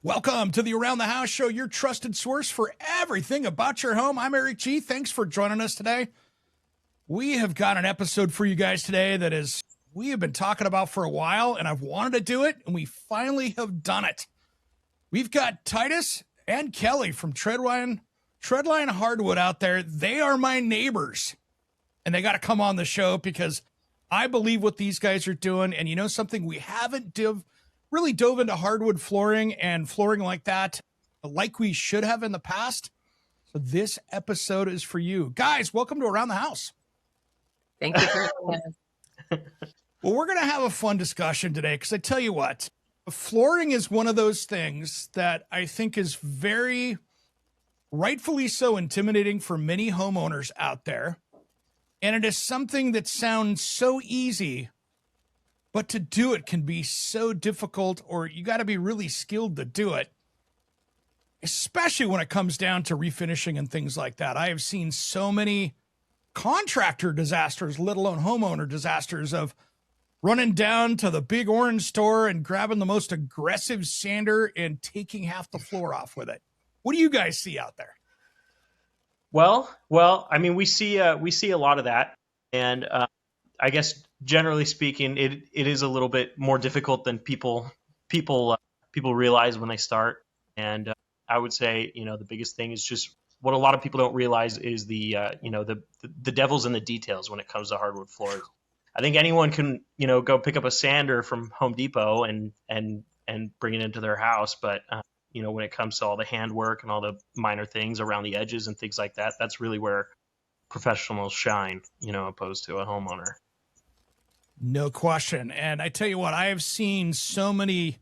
Welcome to the Around the House Show, your trusted source for everything about your home. I'm Eric G. Thanks for joining us today. We have got an episode for you guys today that we have been talking about for a while, and I've wanted to do it, and we finally have done it. We've got Titus and Kelly from Treadline Hardwood out there. They are my neighbors, and they got to come on the show because I believe what these guys are doing. And you know something, we haven't really dove into hardwood flooring and flooring like that, like we should have in the past. So this episode is for you. Guys, welcome to Around the House. Thank you for having us. Well, we're going to have a fun discussion today because I tell you what, flooring is one of those things that I think is very rightfully so intimidating for many homeowners out there. And it is something that sounds so easy, but to do it can be so difficult, or you got to be really skilled to do it, especially when it comes down to refinishing and things like that. I have seen so many contractor disasters, let alone homeowner disasters, of running down to the big orange store and grabbing the most aggressive sander and taking half the floor off with it. What do you guys see out there? Well, I mean, we see a lot of that, and I guess generally speaking, it is a little bit more difficult than people realize when they start. And I would say, the biggest thing is just what a lot of people don't realize is the devil's in the details when it comes to hardwood floors. I think anyone can, go pick up a sander from Home Depot and bring it into their house. But, when it comes to all the handwork and all the minor things around the edges and things like that, that's really where professionals shine, opposed to a homeowner. No question. And I tell you what, I have seen so many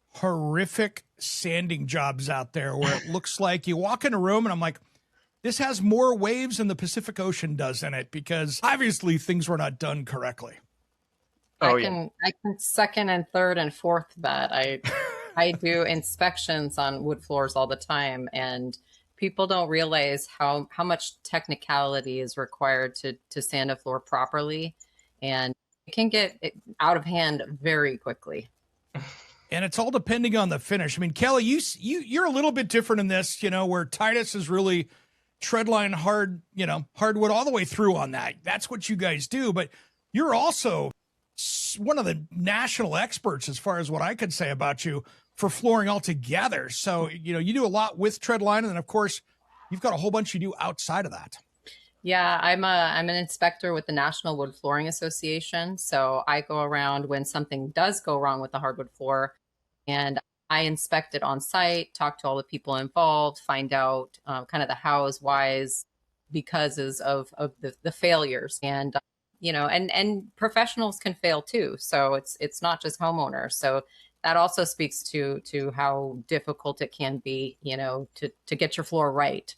horrific sanding jobs out there where it looks like you walk in a room and I'm like, this has more waves than the Pacific Ocean does in it, because obviously things were not done correctly. I can second and third and fourth that. I do inspections on wood floors all the time, and people don't realize how much technicality is required to sand a floor properly, and it can get out of hand very quickly. And it's all depending on the finish. I mean, Kelly, you're a little bit different in this, where Titus is really treadline hardwood all the way through on that. That's what you guys do. But you're also one of the national experts, as far as what I could say about you, for flooring altogether. So, you do a lot with Treadline. And then, of course, you've got a whole bunch you do outside of that. Yeah, I'm an inspector with the National Wood Flooring Association. So I go around when something does go wrong with the hardwood floor, and I inspect it on site, talk to all the people involved, find out kind of the hows, whys, becauses of the failures. And, and professionals can fail too. So it's not just homeowners. So that also speaks to how difficult it can be, to get your floor right.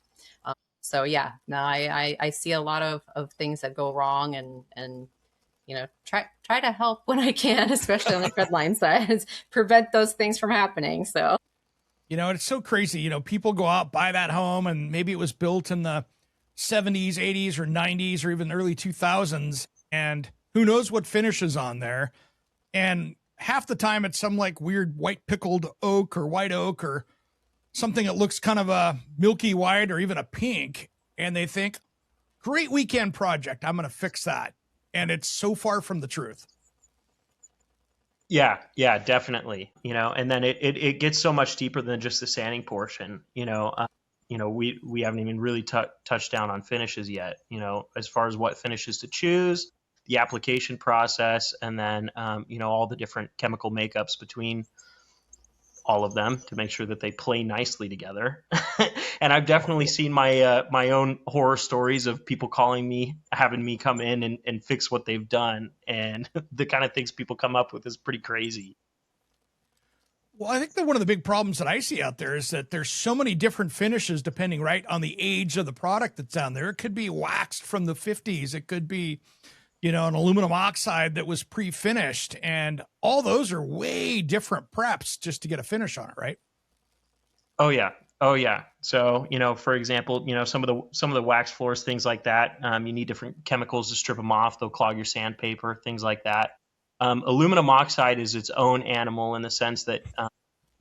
So yeah, no, I see a lot of things that go wrong, and try to help when I can, especially on the Treadline side, prevent those things from happening. So, it's so crazy. People go out, buy that home, and maybe it was built in the 70s, 80s, or 90s, or even early 2000s, and who knows what finish is on there. And half the time it's some like weird white pickled oak or white oak or something that looks kind of a milky white or even a pink. And they think, great weekend project, I'm going to fix that. And it's so far from the truth. Yeah, definitely. And then it gets so much deeper than just the sanding portion. We haven't even really touched down on finishes yet, as far as what finishes to choose, the application process, and then, all the different chemical makeups between all of them to make sure that they play nicely together. And I've definitely seen my own horror stories of people calling me, having me come in and fix what they've done. And the kind of things people come up with is pretty crazy. Well, I think that one of the big problems that I see out there is that there's so many different finishes depending, right, on the age of the product that's down there. It could be waxed from the 50s. It could be, an aluminum oxide that was pre-finished. And all those are way different preps just to get a finish on it, right? Oh, yeah. So, for example, some of the wax floors, things like that, you need different chemicals to strip them off. They'll clog your sandpaper, things like that. Aluminum oxide is its own animal in the sense that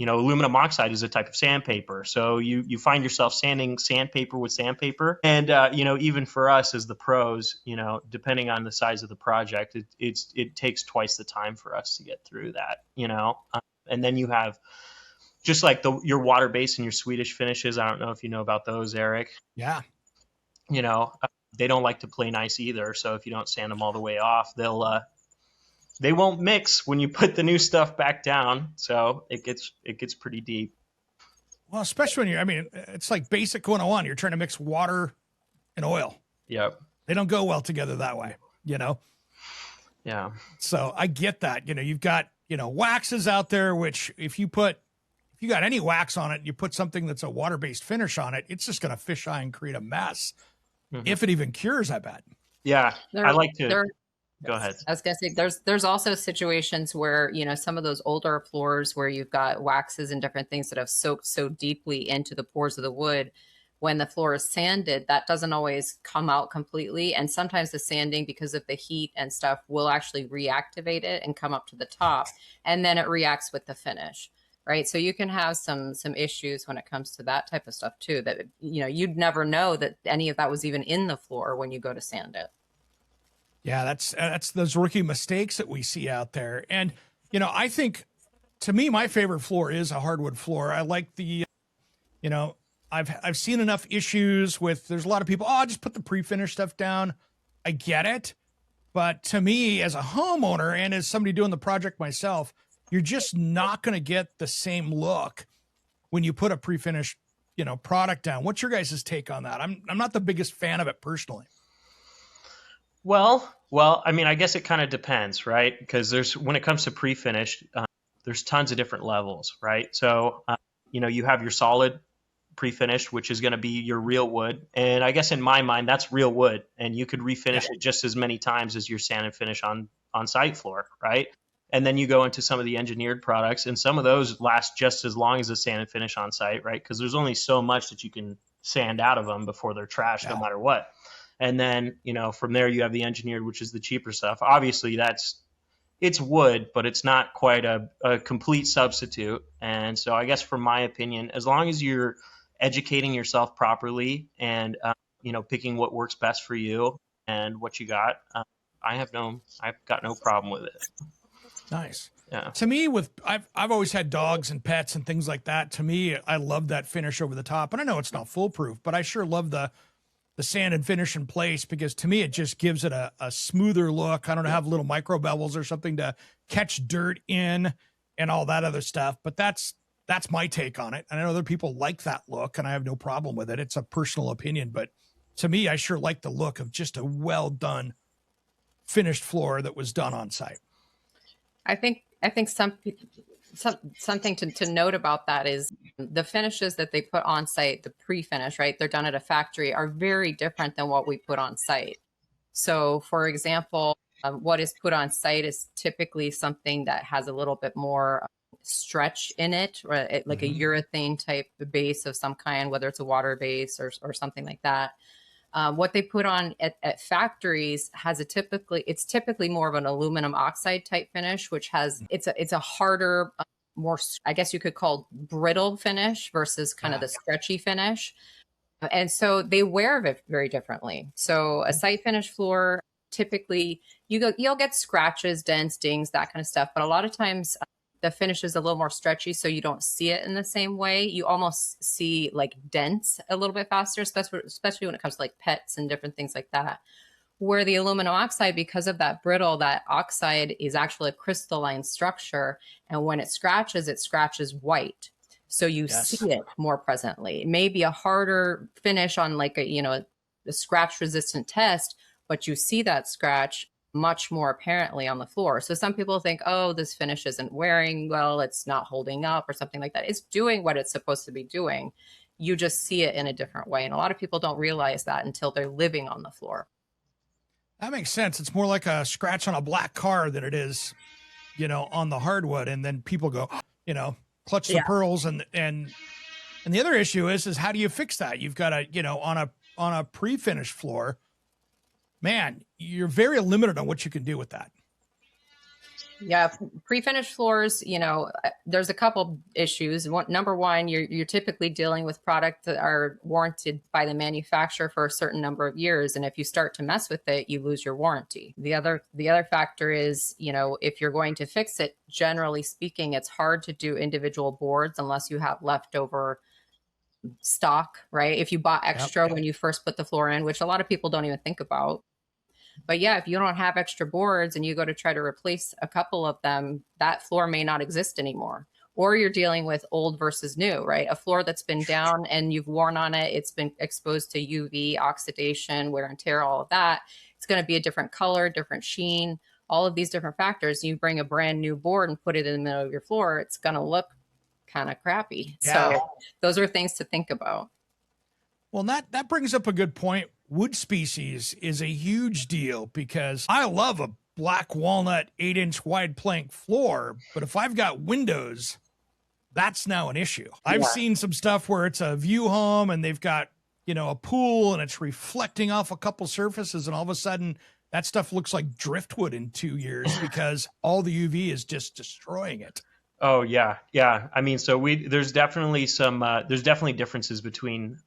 aluminum oxide is a type of sandpaper. So you find yourself sanding sandpaper with sandpaper. And, even for us as the pros, depending on the size of the project, it takes twice the time for us to get through that, and then you have just like your water base and your Swedish finishes. I don't know if you know about those, Eric. Yeah. They don't like to play nice either. So if you don't sand them all the way off, they won't mix when you put the new stuff back down. So it gets pretty deep. Well, especially when it's like basic 101. You're trying to mix water and oil. Yep. They don't go well together that way, Yeah. So I get that. You've got, waxes out there, which if you got any wax on it, you put something that's a water-based finish on it, it's just going to fisheye and create a mess. Mm-hmm. If it even cures, I bet. Yeah. I like to go ahead. I was gonna say there's also situations where some of those older floors where you've got waxes and different things that have soaked so deeply into the pores of the wood. When the floor is sanded, that doesn't always come out completely, and sometimes the sanding, because of the heat and stuff, will actually reactivate it and come up to the top, and then it reacts with the finish. Right. So you can have some issues when it comes to that type of stuff too, that, you'd never know that any of that was even in the floor when you go to sand it. Yeah, that's those rookie mistakes that we see out there. And, I think, to me, my favorite floor is a hardwood floor. I like the, I've seen enough issues with, there's a lot of people, just put the pre-finished stuff down. I get it. But to me, as a homeowner and as somebody doing the project myself, you're just not going to get the same look when you put a pre-finished, product down. What's your guys' take on that? I'm not the biggest fan of it personally. Well, I guess it kind of depends, right? Because when it comes to pre-finished, there's tons of different levels, right? So, you have your solid pre-finished, which is going to be your real wood. And I guess in my mind, that's real wood. And you could refinish it just as many times as your sand and finish on site floor, right? And then you go into some of the engineered products, and some of those last just as long as the sand and finish on site, right? Because there's only so much that you can sand out of them before they're trashed, no matter what. And then, from there you have the engineered, which is the cheaper stuff. Obviously, it's wood, but it's not quite a complete substitute. And so I guess from my opinion, as long as you're educating yourself properly and, picking what works best for you and what you got, I've got no problem with it. Nice. Yeah. To me, I've always had dogs and pets and things like that. To me, I love that finish over the top. And I know it's not foolproof, but I sure love the sand and finish in place, because to me, it just gives it a smoother look. I don't know, have little micro bevels or something to catch dirt in and all that other stuff. But that's my take on it. And I know other people like that look, and I have no problem with it. It's a personal opinion, but to me, I sure like the look of just a well done finished floor that was done on site. I think something to note about that is the finishes that they put on site, the pre-finish, right? They're done at a factory, are very different than what we put on site. So, for example, what is put on site is typically something that has a little bit more stretch in it, or like a urethane type base of some kind, whether it's a water base or something like that. What they put on at factories it's typically more of an aluminum oxide type finish, which has it's a harder, more, I guess you could call brittle finish versus kind of the stretchy finish. And so they wear it very differently. So a site finish floor, typically you'll get scratches, dents, dings, that kind of stuff. But a lot of times the finish is a little more stretchy, so you don't see it in the same way. You almost see like dents a little bit faster, especially when it comes to like pets and different things like that. Where the aluminum oxide, because of that brittle, that oxide is actually a crystalline structure. And when it scratches white. So you see it more presently. It may be a harder finish on like a scratch resistant test, but you see that scratch much more apparently on the floor. So some people think, oh, this finish isn't wearing well, it's not holding up or something like that. It's doing what it's supposed to be doing. You just see it in a different way. And a lot of people don't realize that until they're living on the floor. That makes sense. It's more like a scratch on a black car than it is, on the hardwood. And then people go, clutch the pearls. And the other issue is how do you fix that? You've got on a pre-finished floor, man, you're very limited on what you can do with that. Yeah, pre-finished floors, there's a couple issues. Number one, you're typically dealing with products that are warranted by the manufacturer for a certain number of years, and if you start to mess with it, you lose your warranty. The other factor is, if you're going to fix it, generally speaking, it's hard to do individual boards unless you have leftover stock, right? If you bought extra when you first put the floor in, which a lot of people don't even think about. But yeah, if you don't have extra boards and you go to try to replace a couple of them, that floor may not exist anymore. Or you're dealing with old versus new, right? A floor that's been down and you've worn on it, it's been exposed to UV, oxidation, wear and tear, all of that. It's going to be a different color, different sheen, all of these different factors. You bring a brand new board and put it in the middle of your floor, it's going to look kind of crappy. Yeah. So those are things to think about. Well, that brings up a good point. Wood species is a huge deal because I love a black walnut 8-inch wide plank floor, but if I've got windows, that's now an issue. I've seen some stuff where it's a view home and they've got, a pool and it's reflecting off a couple surfaces, and all of a sudden that stuff looks like driftwood in 2 years because all the UV is just destroying it. Oh yeah. I mean, so there's definitely differences between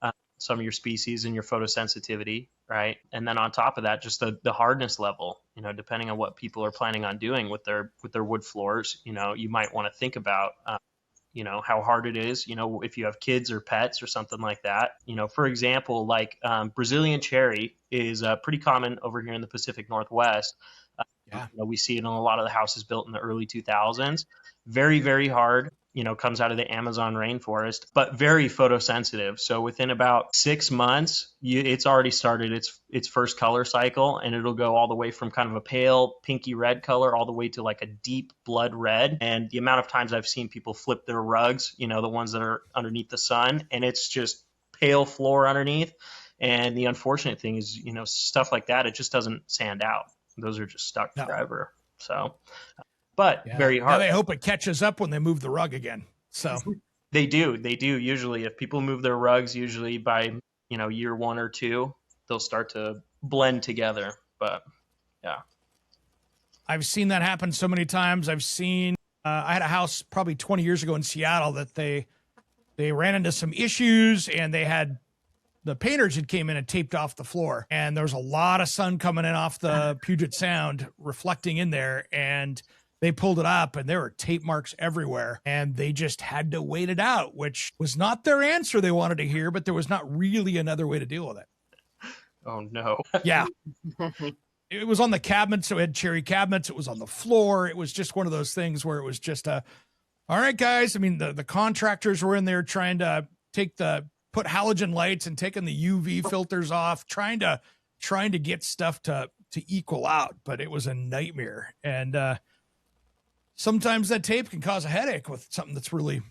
some of your species and your photosensitivity, right? And then on top of that, just the hardness level, depending on what people are planning on doing with their wood floors, you might want to think about, how hard it is, if you have kids or pets or something like that. For example, like Brazilian cherry is pretty common over here in the Pacific Northwest. We see it in a lot of the houses built in the early 2000s. Very, very hard. Comes out of the Amazon rainforest, but very photosensitive. So within about 6 months, it's already started its first color cycle, and it'll go all the way from kind of a pale pinky red color all the way to like a deep blood red. And the amount of times I've seen people flip their rugs, the ones that are underneath the sun, and it's just pale floor underneath. And the unfortunate thing is, stuff like that, it just doesn't sand out. Those are just stuck forever. So but very hard. Now they hope it catches up when they move the rug again. So they do usually. If people move their rugs, usually by year 1 or 2, they'll start to blend together. But yeah, I've seen that happen so many times. I've seen I had a house probably 20 years ago in Seattle that they ran into some issues, and the painters had came in and taped off the floor, and there was a lot of sun coming in off the Puget Sound reflecting in there, and they pulled it up and there were tape marks everywhere, and they just had to wait it out, which was not their answer they wanted to hear, but there was not really another way to deal with it. Oh no. Yeah. It was on the cabinets. So it had cherry cabinets. It was on the floor. It was just one of those things where it was just all right, guys. I mean, the contractors were in there trying to put halogen lights and taking the UV filters off, trying to get stuff to equal out, but it was a nightmare. And, sometimes that tape can cause a headache with something that's really,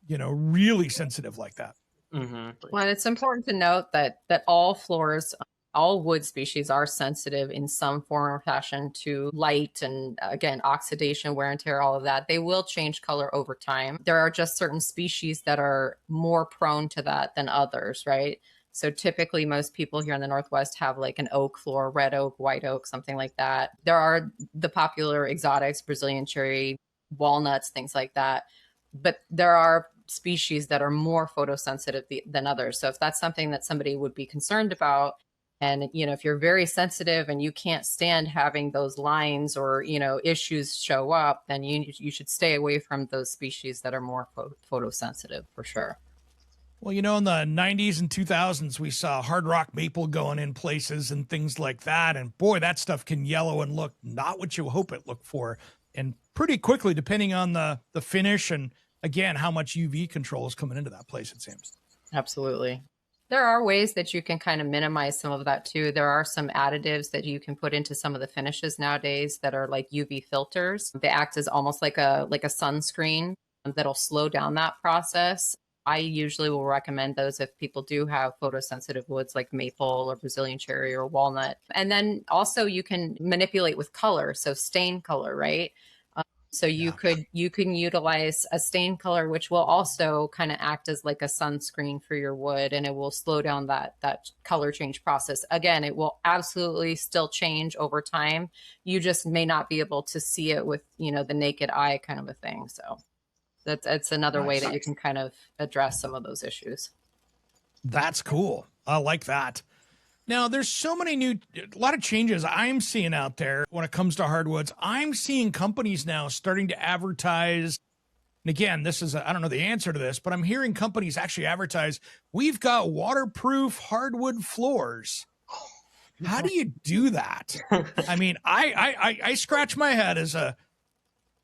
really sensitive like that. Mm-hmm. Well, it's important to note that all floors, all wood species are sensitive in some form or fashion to light and, again, oxidation, wear and tear, all of that. They will change color over time. There are just certain species that are more prone to that than others, right? So typically most people here in the Northwest have like an oak floor, red oak, white oak, something like that. There are the popular exotics, Brazilian cherry, walnuts, things like that. But there are species that are more photosensitive than others. So if that's something that somebody would be concerned about, and, if you're very sensitive and you can't stand having those lines or, issues show up, then you should stay away from those species that are more photosensitive for sure. Well, in the 90s and 2000s, we saw hard rock maple going in places and things like that. And boy, that stuff can yellow and look not what you hope it looked for. And pretty quickly, depending on the finish and, again, how much UV control is coming into that place, it seems. Absolutely. There are ways that you can kind of minimize some of that too. There are some additives that you can put into some of the finishes nowadays that are like UV filters. They act as almost like a sunscreen that'll slow down that process. I usually will recommend those if people do have photosensitive woods like maple or Brazilian cherry or walnut. And then also you can manipulate with color. So stain color, right? So you can utilize a stain color, which will also kind of act as like a sunscreen for your wood, and it will slow down that color change process. Again, it will absolutely still change over time. You just may not be able to see it with, the naked eye kind of a thing. So that's another way that you can kind of address some of those issues. That's cool. I like that. Now, there's so many a lot of changes I'm seeing out there when it comes to hardwoods. I'm seeing companies now starting to advertise. And again, I don't know the answer to this, but I'm hearing companies actually advertise, we've got waterproof hardwood floors. How do you do that? I mean, I scratch my head as a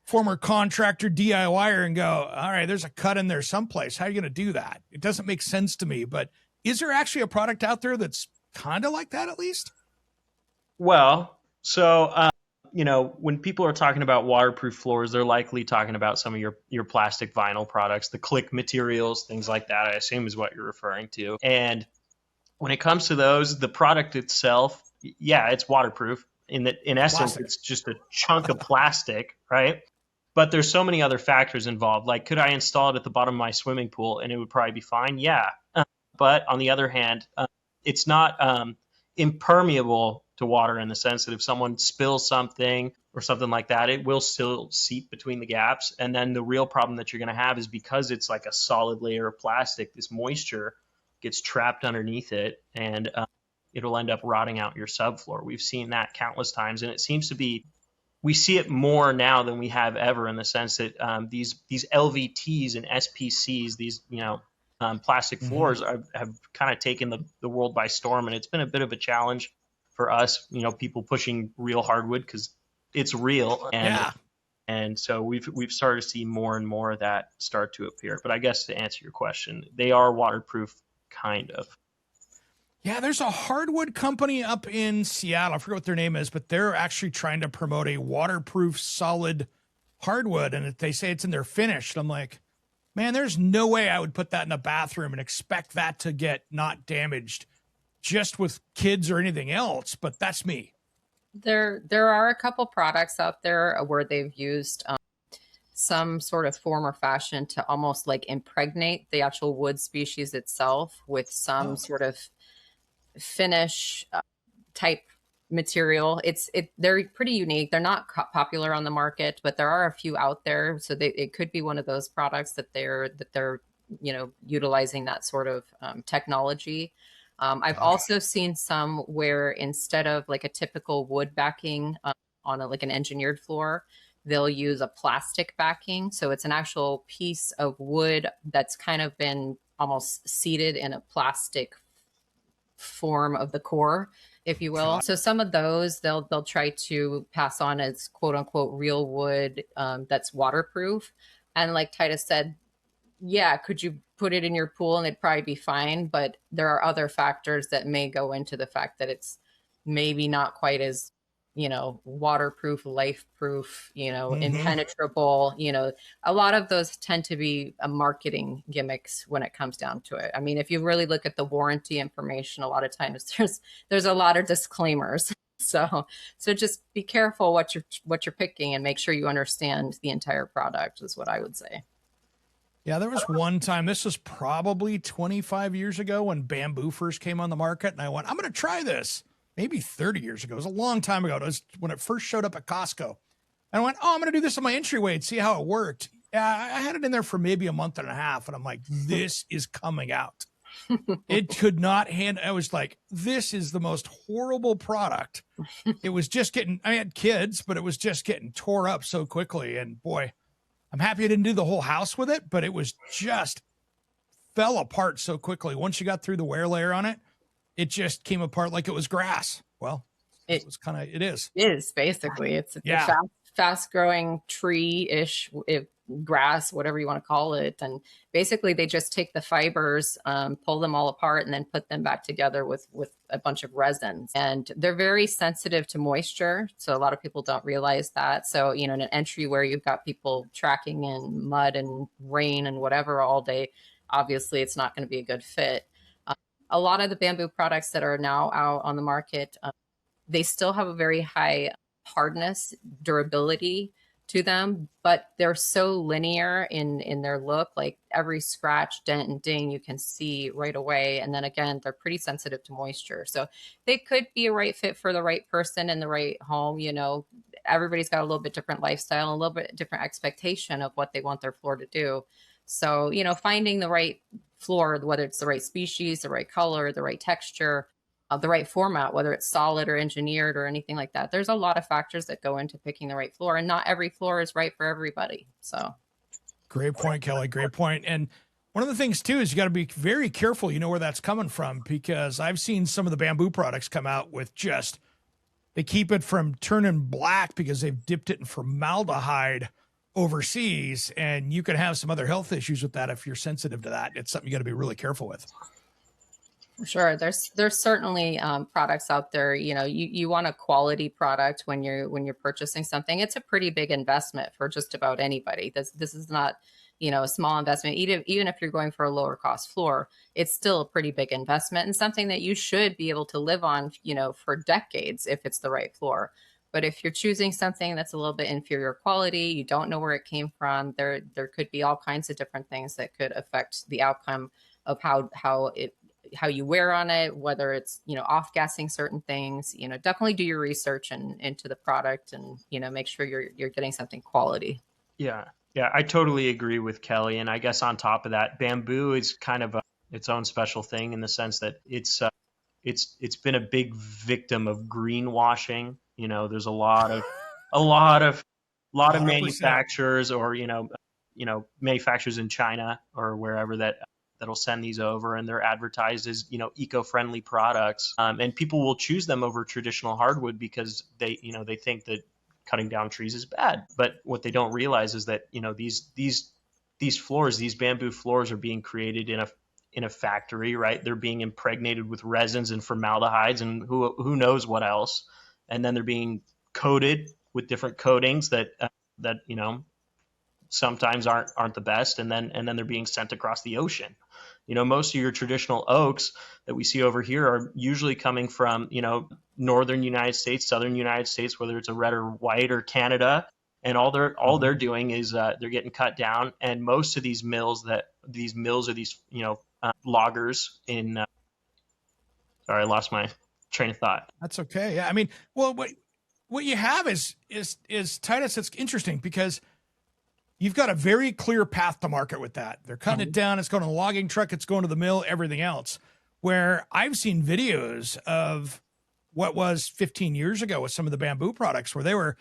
former contractor DIYer and go, all right, there's a cut in there someplace. How are you going to do that? It doesn't make sense to me, but is there actually a product out there that's kind of like that, at least? Well, so when people are talking about waterproof floors, they're likely talking about some of your plastic vinyl products, the click materials, things like that, I assume is what you're referring to. And when it comes to those, the product itself, yeah, it's waterproof. In essence, plastic. It's just a chunk of plastic, right? But there's so many other factors involved. Like, could I install it at the bottom of my swimming pool and it would probably be fine? Yeah. But on the other hand, it's not impermeable to water in the sense that if someone spills something or something like that, it will still seep between the gaps. And then the real problem that you're going to have is because it's like a solid layer of plastic, this moisture gets trapped underneath it and it'll end up rotting out your subfloor. We've seen that countless times, and it seems to be, we see it more now than we have ever, in the sense that these LVTs and SPCs, these plastic floors have kind of taken the world by storm, and it's been a bit of a challenge for us, people pushing real hardwood because it's real, and so we've started to see more and more of that start to appear. But I guess to answer your question, they are waterproof, kind of. Yeah, there's a hardwood company up in Seattle. I forget what their name is, but they're actually trying to promote a waterproof solid hardwood, and they say it's in their finish. And I'm like, man, there's no way I would put that in a bathroom and expect that to get not damaged just with kids or anything else. But that's me. There are a couple products out there where they've used some sort of form or fashion to almost like impregnate the actual wood species itself with some sort of finish type material. They're pretty unique. They're not popular on the market, but there are a few out there. So it could be one of those products that they're utilizing that sort of technology. I've also seen some where instead of like a typical wood backing on like an engineered floor, they'll use a plastic backing. So it's an actual piece of wood that's kind of been almost seated in a plastic form of the core, if you will. So some of those they'll try to pass on as quote unquote real wood that's waterproof. And like Titus said, yeah, could you put it in your pool and it'd probably be fine? But there are other factors that may go into the fact that it's maybe not quite as waterproof, life-proof, impenetrable. A lot of those tend to be marketing gimmicks when it comes down to it. I mean, if you really look at the warranty information, a lot of times there's a lot of disclaimers. So just be careful what you're picking and make sure you understand the entire product is what I would say. Yeah, there was one time, this was probably 25 years ago when bamboo first came on the market, and I went, I'm going to try this. Maybe 30 years ago. It was a long time ago. It was when it first showed up at Costco. And I went, I'm going to do this on my entryway and see how it worked. Yeah, I had it in there for maybe a month and a half, and I'm like, this is coming out. It could not handle. I was like, this is the most horrible product. It was just I had kids, but it was just getting tore up so quickly. And boy, I'm happy I didn't do the whole house with it, but it was just fell apart so quickly. Once you got through the wear layer on it, it just came apart like it was grass. Well, it is. It is basically. It's a fast growing tree-ish grass, whatever you want to call it. And basically they just take the fibers, pull them all apart and then put them back together with a bunch of resins. And they're very sensitive to moisture. So a lot of people don't realize that. So, in an entry where you've got people tracking in mud and rain and whatever all day, obviously it's not going to be a good fit. A lot of the bamboo products that are now out on the market, they still have a very high hardness, durability, to them, but they're so linear in their look. Like every scratch, dent, and ding you can see right away. And then again, they're pretty sensitive to moisture. So they could be a right fit for the right person in the right home. You know, everybody's got a little bit different lifestyle, a little bit different expectation of what they want their floor to do. So, you know, finding the right floor, whether it's the right species, the right color, the right texture, the right format, whether it's solid or engineered or anything like that. There's a lot of factors that go into picking the right floor, and not every floor is right for everybody. So, Great point, Kelly. Great point. And one of the things too is you got to be very careful. You know where that's coming from, because I've seen some of the bamboo products come out with just, they keep it from turning black because they've dipped it in formaldehyde overseas, and you can have some other health issues with that if you're sensitive to that. It's something you got to be really careful with. for sure, there's certainly products out there. You know, you want a quality product when you're purchasing something. It's a pretty big investment for just about anybody. This is not, you know, a small investment. Even if you're going for a lower cost floor, it's still a pretty big investment, and something that you should be able to live on, you know, for decades if it's the right floor. But if you're choosing something that's a little bit inferior quality, you don't know where it came from, there could be all kinds of different things that could affect the outcome of how you wear on it, whether it's, you know, off gassing certain things. You know, definitely do your research into the product, and, you know, make sure you're getting something quality. Yeah. Yeah, I totally agree with Kelly. And I guess on top of that, bamboo is kind of its own special thing in the sense that it's been a big victim of greenwashing. You know, there's a lot of 100%. manufacturers, or manufacturers in China or wherever that'll send these over, and they're advertised as, you know, eco-friendly products, and people will choose them over traditional hardwood because they think that cutting down trees is bad. But what they don't realize is that, you know, these floors, these bamboo floors, are being created in a factory, right? They're being impregnated with resins and formaldehydes and who knows what else, and then they're being coated with different coatings that you know, sometimes aren't the best, and then they're being sent across the ocean. You know, most of your traditional oaks that we see over here are usually coming from, you know, northern United States, southern United States, whether it's a red or white or Canada, and all they're doing is they're getting cut down. And most of these mills are these, you know, loggers in. Sorry, I lost my train of thought. That's okay. Yeah, I mean, well, what you have is Titus. It's interesting because you've got a very clear path to market with that. They're cutting it down. It's going to the logging truck. It's going to the mill, everything else. Where I've seen videos of what was 15 years ago with some of the bamboo products where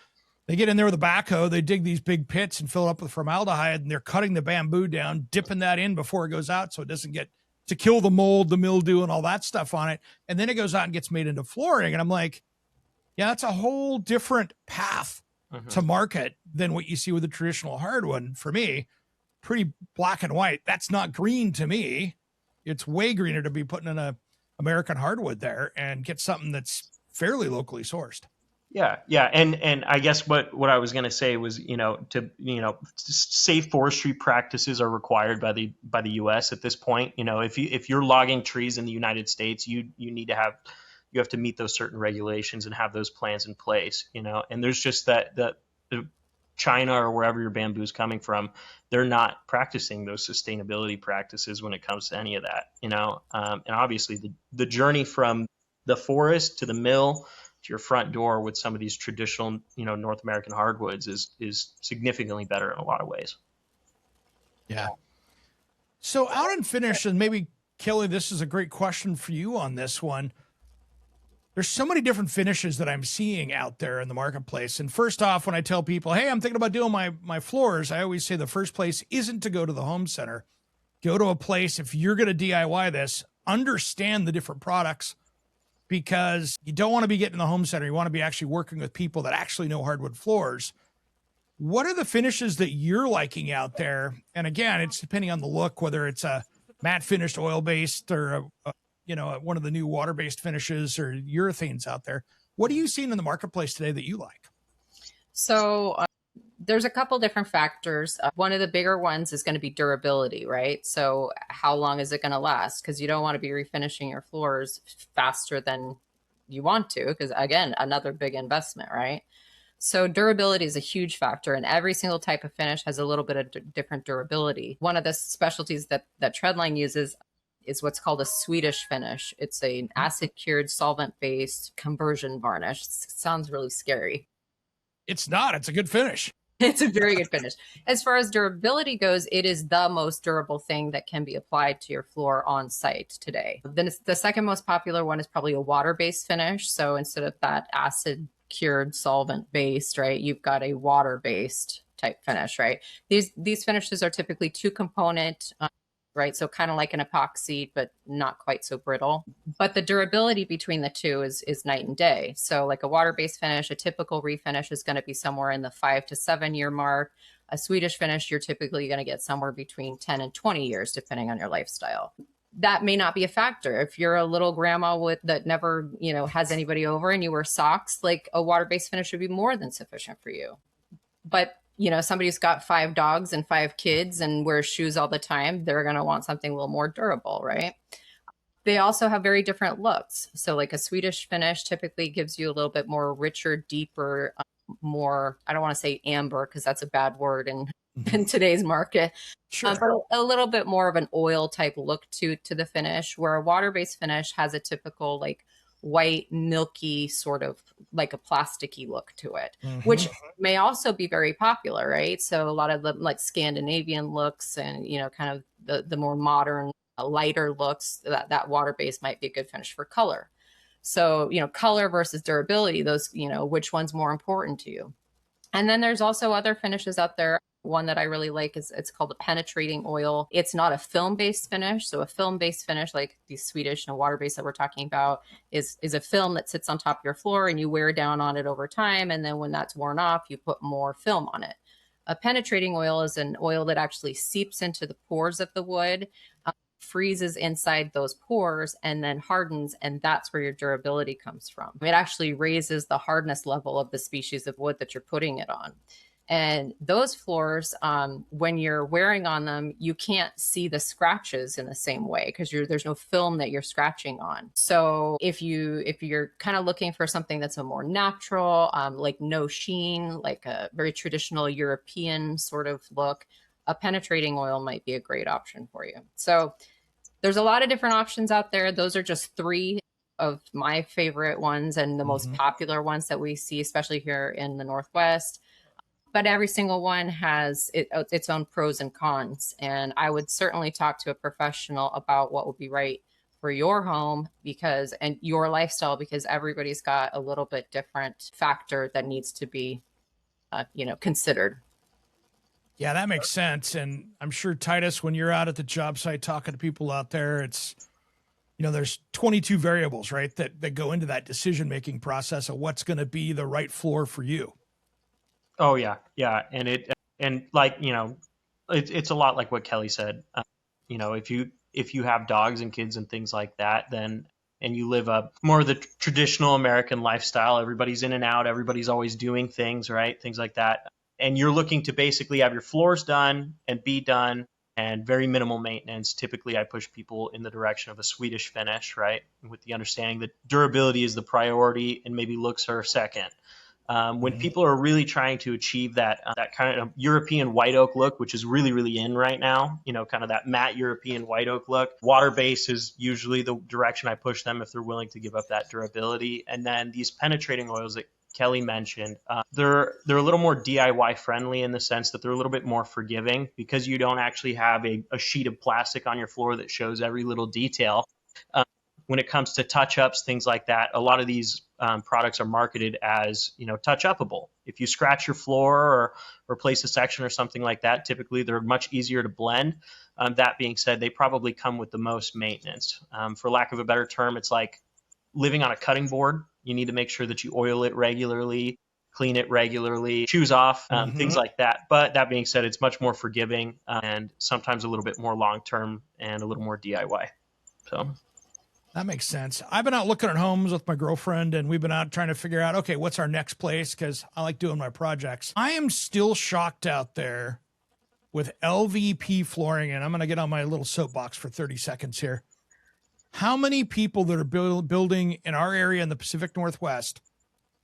they get in there with a backhoe, they dig these big pits and fill it up with formaldehyde, and they're cutting the bamboo down, dipping that in before it goes out so it doesn't get to kill the mold, the mildew, and all that stuff on it. And then it goes out and gets made into flooring. And I'm like, yeah, that's a whole different path to market than what you see with the traditional hardwood. And for me, pretty black and white. That's not green to me. It's way greener to be putting in a American hardwood there and get something that's fairly locally sourced. Yeah. And I guess what I was going to say was, safe forestry practices are required by the U.S. at this point. You know, if you're logging trees in the United States, you have to meet those certain regulations and have those plans in place. You know, and there's just that China or wherever your bamboo is coming from, they're not practicing those sustainability practices when it comes to any of that. You know, and obviously the journey from the forest to the mill to your front door with some of these traditional, North American hardwoods is significantly better in a lot of ways. Yeah. So out in finish, and maybe Kelly, this is a great question for you on this one. There's so many different finishes that I'm seeing out there in the marketplace. And first off, when I tell people, hey, I'm thinking about doing my floors, I always say the first place isn't to go to the home center. Go to a place, if you're going to DIY this, understand the different products, because you don't want to be getting in the home center. You want to be actually working with people that actually know hardwood floors. What are the finishes that you're liking out there? And again, it's depending on the look, whether it's a matte finished oil-based or one of the new water-based finishes or urethanes out there. What are you seeing in the marketplace today that you like? So there's a couple different factors. One of the bigger ones is going to be durability, right? So how long is it going to last? Because you don't want to be refinishing your floors faster than you want to, because again, another big investment, right? So durability is a huge factor, and every single type of finish has a little bit of different durability. One of the specialties that Treadline uses is what's called a Swedish finish. It's an acid cured, solvent based conversion varnish. It sounds really scary. It's not. It's a good finish. It's a very good finish. As far as durability goes, it is the most durable thing that can be applied to your floor on site today. Then the second most popular one is probably a water-based finish. So instead of that acid cured solvent based, right, you've got a water-based type finish, right? These finishes are typically two component, right? So kind of like an epoxy, but not quite so brittle. But the durability between the two is night and day. So like a water-based finish, a typical refinish is going to be somewhere in the 5 to 7 year mark. A Swedish finish, you're typically going to get somewhere between 10 and 20 years, depending on your lifestyle. That may not be a factor. If you're a little grandma that never, has anybody over and you wear socks, like a water-based finish would be more than sufficient for you. But somebody's got 5 dogs and 5 kids and wears shoes all the time, they're going to want something a little more durable, right? They also have very different looks. So like a Swedish finish typically gives you a little bit more richer, deeper, more, I don't want to say amber because that's a bad word in today's market, Sure. but a little bit more of an oil type look to the finish, where a water-based finish has a typical like white, milky, sort of like a plasticky look to it, which may also be very popular, right? So a lot of the like Scandinavian looks and, kind of the more modern, lighter looks, that water-based might be a good finish for color. So, color versus durability, those, which one's more important to you? And then there's also other finishes out there. One that I really like is it's called a penetrating oil. It's not a film-based finish. So a film-based finish, like the Swedish and water-based that we're talking about, is a film that sits on top of your floor and you wear down on it over time. And then when that's worn off, you put more film on it. A penetrating oil is an oil that actually seeps into the pores of the wood, freezes inside those pores, and then hardens, and that's where your durability comes from. It actually raises the hardness level of the species of wood that you're putting it on. And those floors, when you're wearing on them, you can't see the scratches in the same way because there's no film that you're scratching on. So if you're kind of looking for something that's a more natural, like no sheen, like a very traditional European sort of look, a penetrating oil might be a great option for you. So there's a lot of different options out there. Those are just 3 of my favorite ones and the most popular ones that we see, especially here in the Northwest. But every single one has its own pros and cons. And I would certainly talk to a professional about what would be right for your home and your lifestyle, because everybody's got a little bit different factor that needs to be, considered. Yeah, that makes sense. And I'm sure, Titus, when you're out at the job site talking to people out there, it's, there's 22 variables, right, that go into that decision-making process of what's going to be the right floor for you. Oh yeah. Yeah. And it's a lot like what Kelly said. If you have dogs and kids and things like that, then, and you live a more of the traditional American lifestyle, everybody's in and out, everybody's always doing things, right? Things like that. And you're looking to basically have your floors done and be done and very minimal maintenance. Typically I push people in the direction of a Swedish finish, right? With the understanding that durability is the priority and maybe looks are second. When people are really trying to achieve that kind of European white oak look, which is really, really in right now, kind of that matte European white oak look, water-based is usually the direction I push them if they're willing to give up that durability. And then these penetrating oils that Kelly mentioned, they're a little more DIY friendly in the sense that they're a little bit more forgiving because you don't actually have a sheet of plastic on your floor that shows every little detail. When it comes to touch-ups, things like that, a lot of these products are marketed as, touch-upable. If you scratch your floor or replace a section or something like that, typically they're much easier to blend. That being said, they probably come with the most maintenance. For lack of a better term, it's like living on a cutting board. You need to make sure that you oil it regularly, clean it regularly, shoes off, things like that. But that being said, it's much more forgiving and sometimes a little bit more long-term and a little more DIY. So that makes sense. I've been out looking at homes with my girlfriend, and we've been out trying to figure out, okay, what's our next place? Because I like doing my projects. I am still shocked out there with LVP flooring, and I'm going to get on my little soapbox for 30 seconds here. How many people that are building in our area in the Pacific Northwest,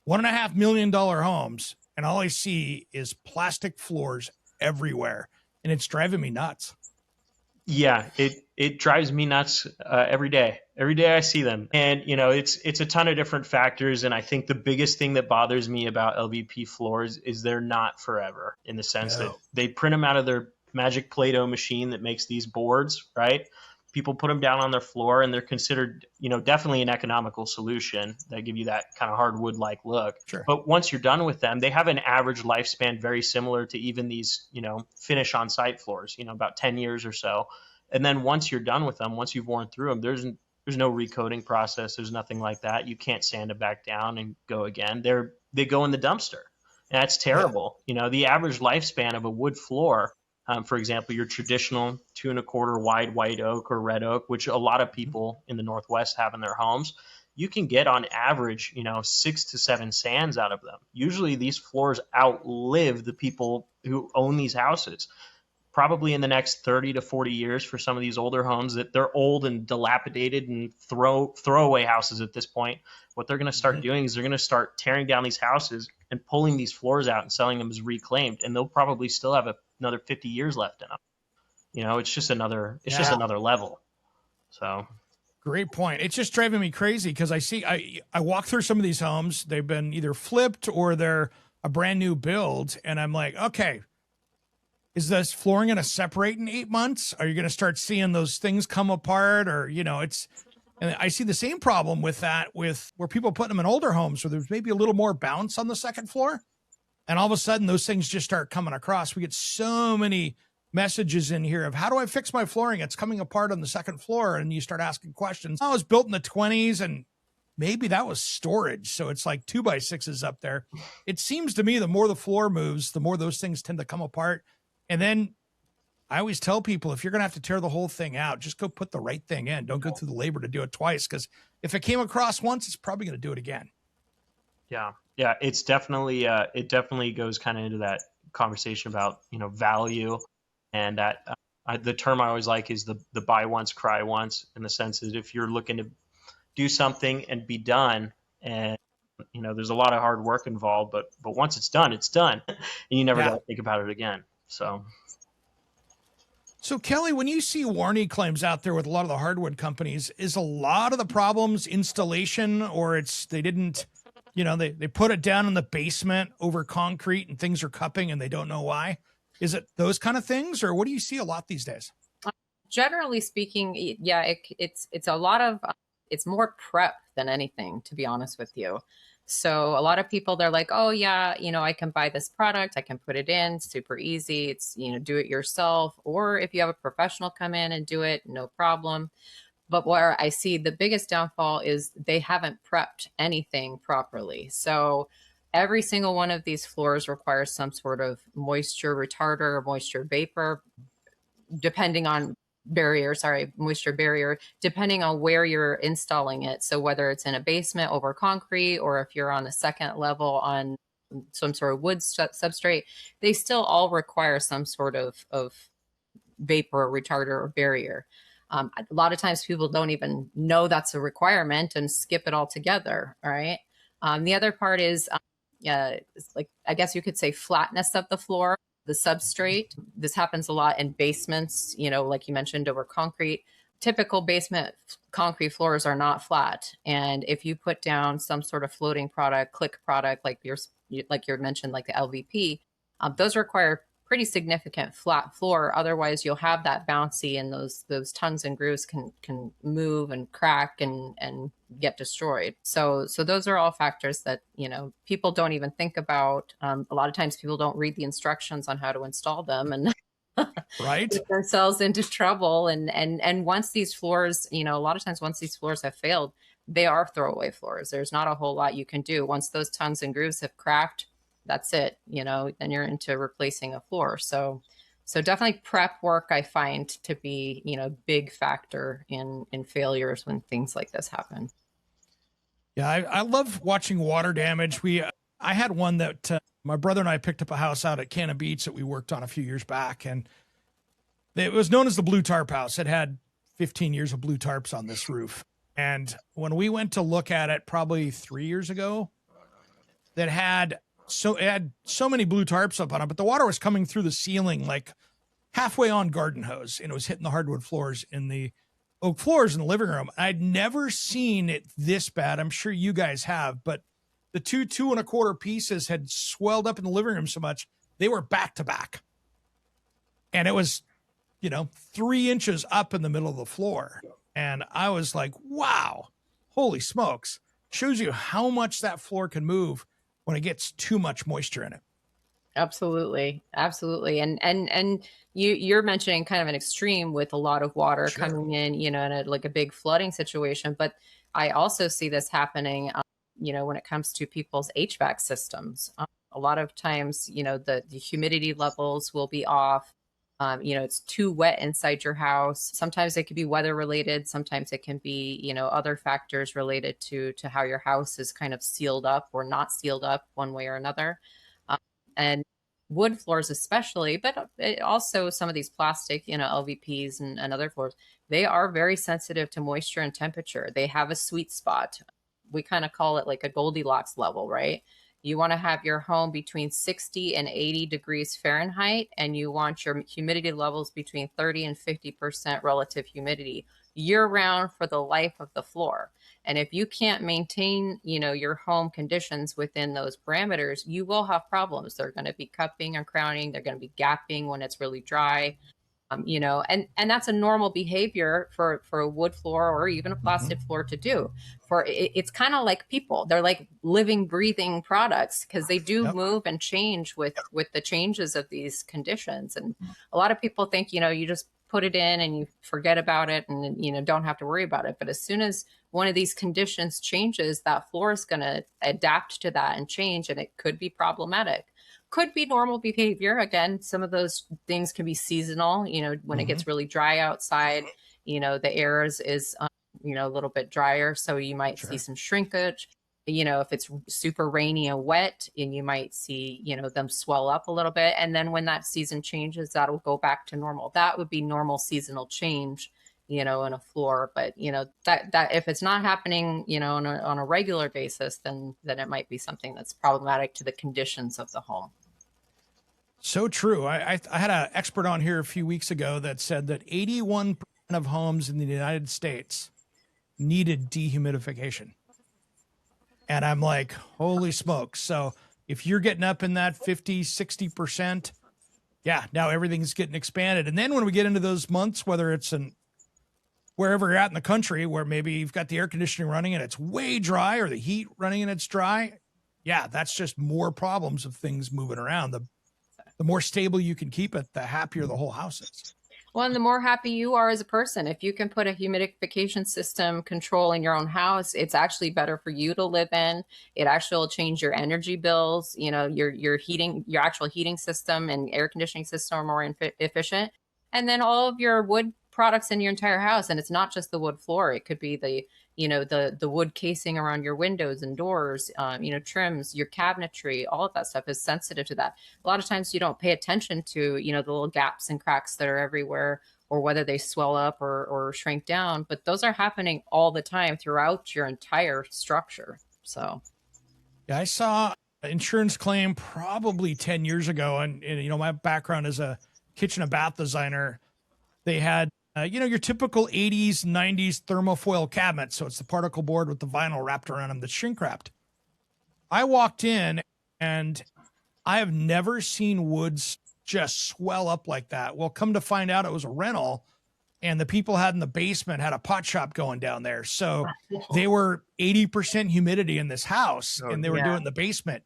$1.5 million homes, and all I see is plastic floors everywhere, and it's driving me nuts. Yeah, it drives me nuts every day. Every day I see them, and it's a ton of different factors. And I think the biggest thing that bothers me about LVP floors is they're not forever, in the sense that No. they print them out of their magic Play-Doh machine that makes these boards, right? People put them down on their floor, and they're considered, definitely an economical solution that give you that kind of hardwood-like look. Sure. But once you're done with them, they have an average lifespan very similar to even these, finish on-site floors, about 10 years or so. And then once you're done with them, once you've worn through them, there's no recoating process. There's nothing like that. You can't sand them back down and go again. They go in the dumpster. And that's terrible. The average lifespan of a wood floor, for example, your traditional 2 1/4 wide white oak or red oak, which a lot of people in the Northwest have in their homes, you can get on average, 6 to 7 sands out of them. Usually these floors outlive the people who own these houses. Probably in the next 30 to 40 years for some of these older homes that they're old and dilapidated and throwaway houses at this point. What they're going to start doing is they're going to start tearing down these houses and pulling these floors out and selling them as reclaimed. And they'll probably still have another 50 years left in them. It's just another level. So Great point. It's just driving me crazy because I walk through some of these homes. They've been either flipped or they're a brand new build. And I'm like, okay, is this flooring going to separate in 8 months? Are you going to start seeing those things come apart? Or, and I see the same problem with that, with where people put them in older homes where there's maybe a little more bounce on the second floor. And all of a sudden those things just start coming across. We get so many messages in here of how do I fix my flooring? It's coming apart on the second floor. And you start asking questions. I was built in the 20s and maybe that was storage. So it's like 2x6s up there. It seems to me the more the floor moves, the more those things tend to come apart. And then I always tell people, if you're going to have to tear the whole thing out, just go put the right thing in. Don't go through the labor to do it twice. Because if it came across once, it's probably going to do it again. Yeah. It's definitely, it definitely goes kind of into that conversation about, value. And that the term I always like is the buy once, cry once, in the sense that if you're looking to do something and be done, and there's a lot of hard work involved, but once it's done, and you never got to think about it again. So Kelly, when you see warranty claims out there with a lot of the hardwood companies, is a lot of the problems installation, or they didn't, they put it down in the basement over concrete and things are cupping and they don't know why? Is it those kind of things, or what do you see a lot these days? Generally speaking, yeah, it's a lot of, it's more prep than anything, to be honest with you. So a lot of people, they're like, oh yeah, I can buy this product, I can put it in, super easy. It's, do it yourself. Or if you have a professional come in and do it, no problem. But where I see the biggest downfall is they haven't prepped anything properly. So every single one of these floors requires some sort of moisture retarder or moisture vapor, depending on moisture barrier, depending on where you're installing it. So whether it's in a basement over concrete, or if you're on the second level on some sort of wood substrate, they still all require some sort of vapor retarder or barrier. A lot of times people don't even know that's a requirement and skip it altogether. All right. The other part is, like, I guess you could say flatness of the floor. The substrate. This happens a lot in basements, like you mentioned, over concrete. Typical basement concrete floors are not flat. And if you put down some sort of floating product, click product, like you mentioned, like the LVP, those require pretty significant flat floor. Otherwise, you'll have that bouncy, and those tongues and grooves can move and crack and get destroyed. So those are all factors that people don't even think about. A lot of times, people don't read the instructions on how to install them, and right, get themselves into trouble. And once these floors, a lot of times, once these floors have failed, they are throwaway floors. There's not a whole lot you can do. Once those tongues and grooves have cracked, that's it, then you're into replacing a floor. So definitely prep work, I find to be, big factor in failures when things like this happen. Yeah. I love watching water damage. I had one that my brother and I picked up a house out at Cannon Beach that we worked on a few years back. And it was known as the blue tarp house. It had 15 years of blue tarps on this roof. And when we went to look at it probably 3 years ago, that had it had so many blue tarps up on it, but the water was coming through the ceiling like halfway on garden hose, and it was hitting the hardwood floors in the oak floors in the living room. I'd never seen it this bad. I'm sure you guys have, but the 2.25 pieces had swelled up in the living room so much they were back to back, and it was 3 inches up in the middle of the floor. And I was like, wow, holy smokes. Shows you how much that floor can move when it gets too much moisture in it. Absolutely. Absolutely. And you're mentioning kind of an extreme with a lot of water coming in, in a big flooding situation. But I also see this happening, when it comes to people's HVAC systems. A lot of times, the humidity levels will be off. It's too wet inside your house. Sometimes it could be weather related. Sometimes it can be, other factors related to how your house is kind of sealed up or not sealed up one way or another. And wood floors especially, but also some of these plastic, LVPs and other floors, they are very sensitive to moisture and temperature. They have a sweet spot. We kind of call it like a Goldilocks level, right? You want to have your home between 60 and 80 degrees Fahrenheit, and you want your humidity levels between 30 and 50% relative humidity year round for the life of the floor. And if you can't maintain, your home conditions within those parameters, you will have problems. They're going to be cupping and crowning. They're going to be gapping when it's really dry. And that's a normal behavior for a wood floor or even a plastic floor to do. It's kind of like people. They're like living, breathing products because they do move and change with the changes of these conditions. And a lot of people think, you just put it in and you forget about it and, don't have to worry about it. But as soon as one of these conditions changes, that floor is going to adapt to that and change, and it could be problematic. Could be normal behavior. Again, some of those things can be seasonal. When it gets really dry outside, the air is a little bit drier. So you might see some shrinkage. If it's super rainy and wet, and you might see, them swell up a little bit. And then when that season changes, that'll go back to normal. That would be normal seasonal change, in a floor. But, that if it's not happening, on a regular basis, then it might be something that's problematic to the conditions of the home. So true. I had an expert on here a few weeks ago that said that 81% of homes in the United States needed dehumidification. And I'm like, holy smokes. So if you're getting up in that 50, 60%, now everything's getting expanded. And then when we get into those months, whether it's wherever you're at in the country, where maybe you've got the air conditioning running and it's way dry, or the heat running and it's dry, that's just more problems of things moving around. The more stable you can keep it, the happier the whole house is. Well, and the more happy you are as a person. If you can put a humidification system control in your own house, it's actually better for you to live in. It actually will change your energy bills. Your heating, your actual heating system and air conditioning system are more efficient. And then all of your wood products in your entire house. And it's not just the wood floor. It could be the wood casing around your windows and doors, trims, your cabinetry, all of that stuff is sensitive to that. A lot of times you don't pay attention to, the little gaps and cracks that are everywhere, or whether they swell up or shrink down, but those are happening all the time throughout your entire structure. So. Yeah, I saw an insurance claim probably 10 years ago. And my background as a kitchen and bath designer, they had your typical 80s, 90s thermofoil cabinet. So it's the particle board with the vinyl wrapped around them that's shrink wrapped. I walked in and I have never seen woods just swell up like that. Well, come to find out, it was a rental, and the people had in the basement had a pot shop going down there. So they were 80% humidity in this house, and they were doing the basement.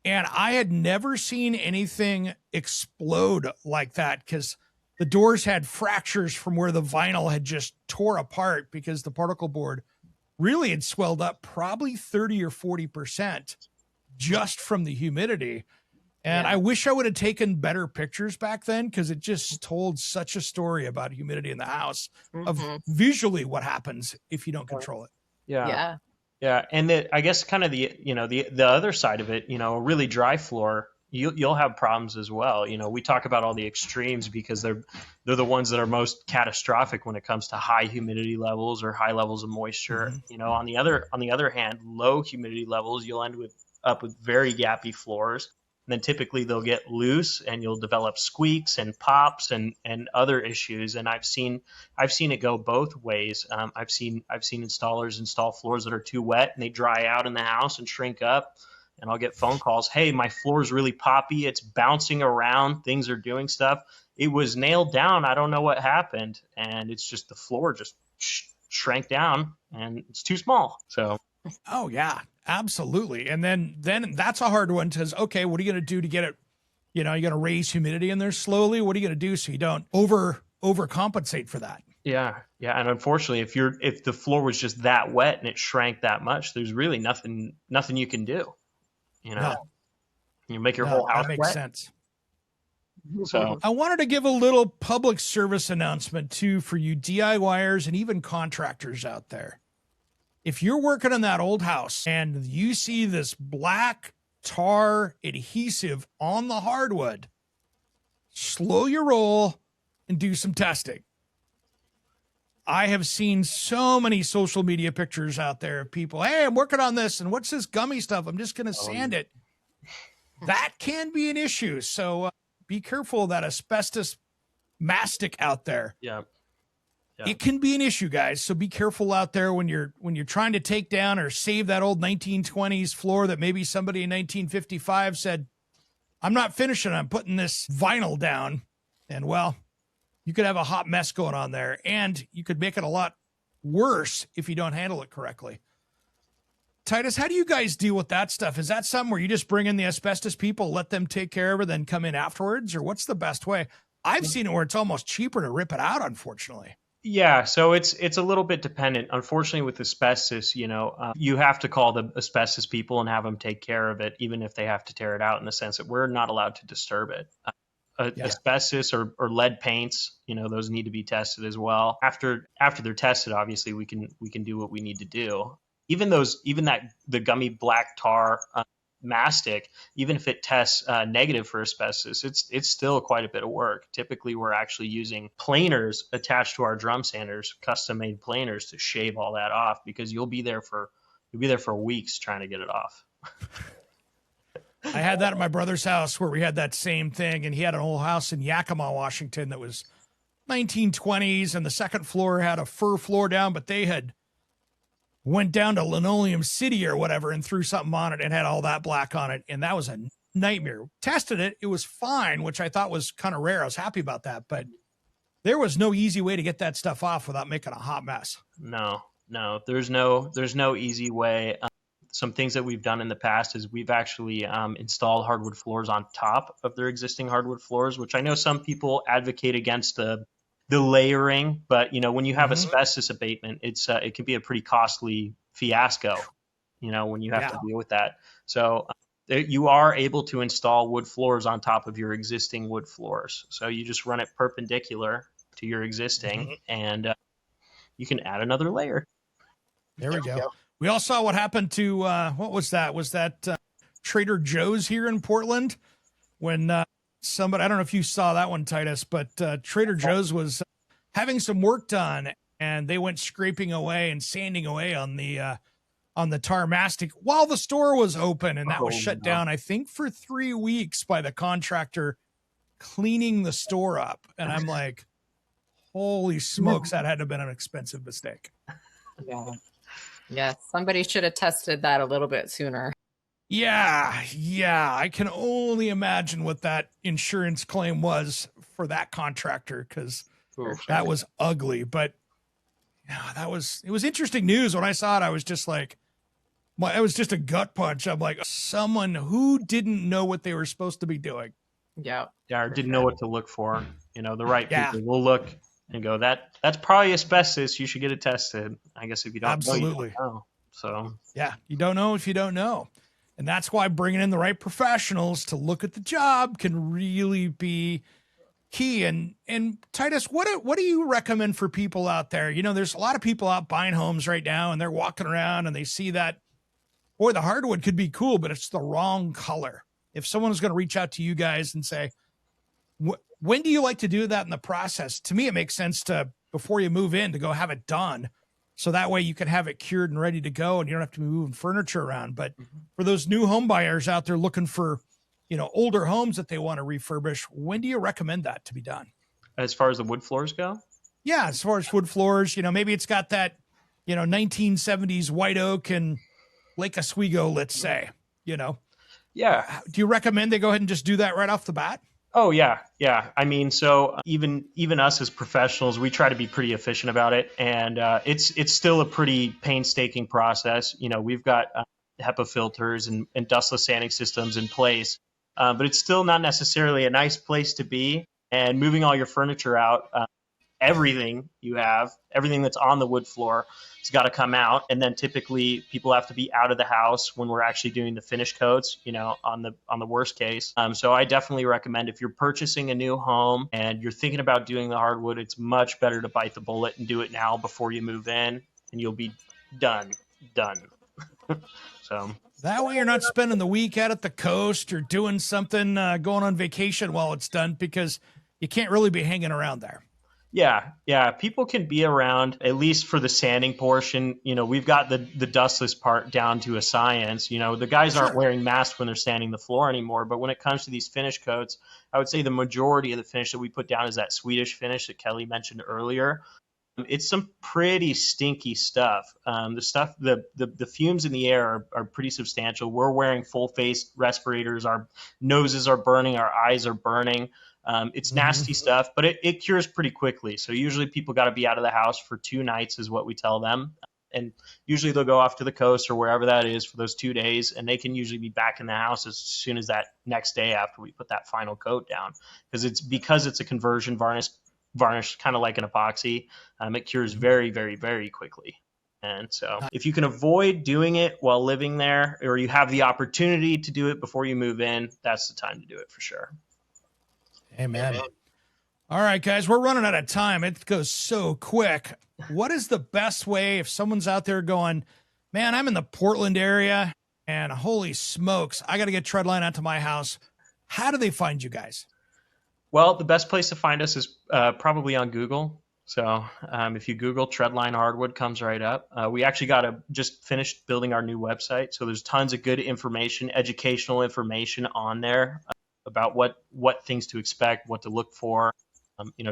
And I had never seen anything explode like that, because the doors had fractures from where the vinyl had just tore apart because the particle board really had swelled up probably 30 or 40% just from the humidity. And I wish I would have taken better pictures back then, because it just told such a story about humidity in the house of visually what happens if you don't control it. Yeah. And I guess kind of the other side of it, a really dry floor, you'll have problems as well. We talk about all the extremes because they're the ones that are most catastrophic when it comes to high humidity levels or high levels of moisture. On the other hand, low humidity levels, you'll end with up with very gappy floors. And then typically they'll get loose and you'll develop squeaks and pops and other issues. And I've seen it go both ways. I've seen installers install floors that are too wet and they dry out in the house and shrink up. And I'll get phone calls. Hey, my floor is really poppy. It's bouncing around. Things are doing stuff. It was nailed down. I don't know what happened. And it's just the floor just shrank down and it's too small. So. Oh yeah, absolutely. And then that's a hard one because, okay, what are you going to do to get it? You know, you're going to raise humidity in there slowly. What are you going to do so you don't overcompensate for that? Yeah. Yeah. And unfortunately, if the floor was just that wet and it shrank that much, there's really nothing you can do. You know, No. You make your whole house that makes wet. sense. So I wanted to give a little public service announcement too for you DIYers and even contractors out there. If you're working on that old house and you see this black tar adhesive on the hardwood, slow your roll and do some testing. I have seen so many social media pictures out there of people, hey, I'm working on this, and what's this gummy stuff? I'm just going to sand it. That can be an issue. So be careful of that asbestos mastic out there. yeah. It can be an issue, guys. So be careful out there when you're trying to take down or save that old 1920s floor that maybe somebody in 1955 said, I'm not finishing, I'm putting this vinyl down. And well, you could have a hot mess going on there, and you could make it a lot worse if you don't handle it correctly. Titus, how do you guys deal with that stuff? Is that something where you just bring in the asbestos people, let them take care of it, then come in afterwards? Or what's the best way? I've seen it where it's almost cheaper to rip it out, unfortunately. Yeah, so it's a little bit dependent. Unfortunately, with asbestos, you have to call the asbestos people and have them take care of it, even if they have to tear it out. In the sense that we're not allowed to disturb it. Asbestos or lead paints, those need to be tested as well. After they're tested, obviously we can do what we need to do. Even the gummy black tar mastic, even if it tests negative for asbestos, it's still quite a bit of work. Typically, we're actually using planers attached to our drum sanders, custom made planers to shave all that off, because you'll be there for weeks trying to get it off. I had that at my brother's house where we had that same thing, and he had an old house in Yakima, Washington that was 1920s, and the second floor had a fir floor down, but they had went down to Linoleum City or whatever and threw something on it and had all that black on it. And that was a nightmare. Tested it. It was fine, which I thought was kind of rare. I was happy about that, but there was no easy way to get that stuff off without making a hot mess. No, there's no easy way. Some things that we've done in the past is we've actually installed hardwood floors on top of their existing hardwood floors, which I know some people advocate against the layering, but when you have asbestos abatement, it can be a pretty costly fiasco, when you have to deal with that. So you are able to install wood floors on top of your existing wood floors. So you just run it perpendicular to your existing, and you can add another layer. There we go. We all saw what happened to what was that? Was that Trader Joe's here in Portland when somebody, I don't know if you saw that one, Titus, but Trader Joe's was having some work done, and they went scraping away and sanding away on the tar mastic while the store was open, and that was shut down, I think, for 3 weeks by the contractor cleaning the store up. And I'm like, holy smokes, that had to have been an expensive mistake. Yeah, somebody should have tested that a little bit sooner. Yeah. I can only imagine what that insurance claim was for that contractor, because that was ugly. But it was interesting news. When I saw it, I was just like, it was just a gut punch. I'm like, someone who didn't know what they were supposed to be doing. Yeah, or didn't know what to look for. The right people will look and go, that's probably asbestos. You should get it tested. I guess if you don't Absolutely. know, you don't know. So yeah, you don't know if you don't know. And that's why bringing in the right professionals to look at the job can really be key. And Titus, what do you recommend for people out there? There's a lot of people out buying homes right now, and they're walking around and they see that, boy, the hardwood could be cool, but it's the wrong color. If someone is going to reach out to you guys and say, when do you like to do that in the process? To me, it makes sense to, before you move in, to go have it done. So that way you can have it cured and ready to go and you don't have to be moving furniture around. But for those new home buyers out there looking for, older homes that they want to refurbish, when do you recommend that to be done? As far as the wood floors go? Yeah, as far as wood floors, maybe it's got that, 1970s white oak and Lake Oswego, let's say, Yeah. Do you recommend they go ahead and just do that right off the bat? Oh yeah, yeah. I mean, so even us as professionals, we try to be pretty efficient about it, and it's still a pretty painstaking process. We've got HEPA filters and dustless sanding systems in place, but it's still not necessarily a nice place to be. And moving all your furniture out, everything that's on the wood floor, it's got to come out. And then typically people have to be out of the house when we're actually doing the finish coats, on the worst case. So I definitely recommend, if you're purchasing a new home and you're thinking about doing the hardwood, it's much better to bite the bullet and do it now before you move in, and you'll be done. So that way you're not spending the week out at the coast or doing something, going on vacation while it's done, because you can't really be hanging around there. Yeah. People can be around, at least for the sanding portion. We've got the dustless part down to a science. The guys aren't wearing masks when they're sanding the floor anymore. But when it comes to these finish coats, I would say the majority of the finish that we put down is that Swedish finish that Kelly mentioned earlier. It's some pretty stinky stuff. The fumes in the air are pretty substantial. We're wearing full face respirators. Our noses are burning. Our eyes are burning. It's nasty stuff, but it cures pretty quickly. So usually people got to be out of the house for 2 nights is what we tell them. And usually they'll go off to the coast or wherever that is for those 2 days. And they can usually be back in the house as soon as that next day after we put that final coat down. Because it's a conversion varnish, kind of like an epoxy. It cures very, very, very quickly. And so if you can avoid doing it while living there, or you have the opportunity to do it before you move in, that's the time to do it for sure. Amen. All right, guys, we're running out of time. It goes so quick. What is the best way if someone's out there going, man, I'm in the Portland area and holy smokes, I got to get Treadline out to my house. How do they find you guys? Well, the best place to find us is probably on Google. So if you Google Treadline Hardwood, comes right up. We actually just finished building our new website. So there's tons of good information, educational information on there about what things to expect, what to look for,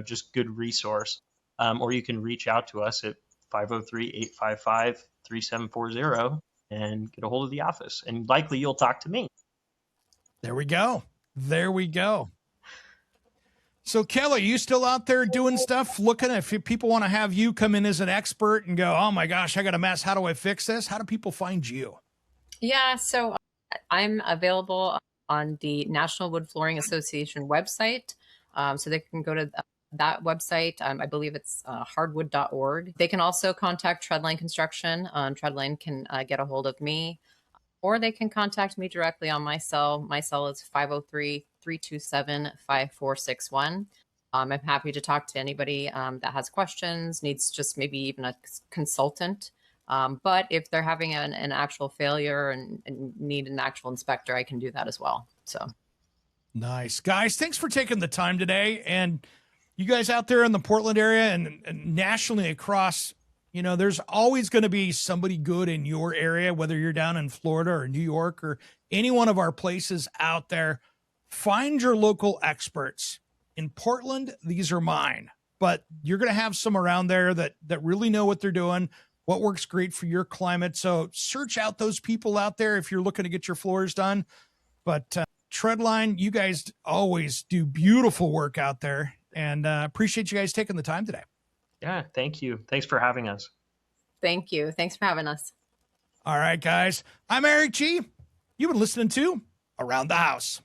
just good resource. Or you can reach out to us at 503-855-3740 and get a hold of the office. And likely you'll talk to me. There we go. So Kelly, you still out there doing stuff, looking if people want to have you come in as an expert and go, oh my gosh, I got a mess. How do I fix this? How do people find you? Yeah, so I'm available on the National Wood Flooring Association website. So they can go to that website. I believe it's hardwood.org. They can also contact Treadline Construction. Treadline can get a hold of me, or they can contact me directly on my cell. My cell is 503-327-5461. I'm happy to talk to anybody that has questions, needs just maybe even a consultant. But if they're having an actual failure and need an actual inspector, I can do that as well. So nice. Guys, thanks for taking the time today. And you guys out there in the Portland area and nationally across, there's always going to be somebody good in your area, whether you're down in Florida or New York or any one of our places out there. Find your local experts. In Portland, these are mine. But you're going to have some around there that really know what they're doing, what works great for your climate. So search out those people out there if you're looking to get your floors done. But Treadline, you guys always do beautiful work out there, and appreciate you guys taking the time today. Yeah, thank you. Thanks for having us. Thank you. Thanks for having us. All right, guys. I'm Eric G. You've been listening to Around the House.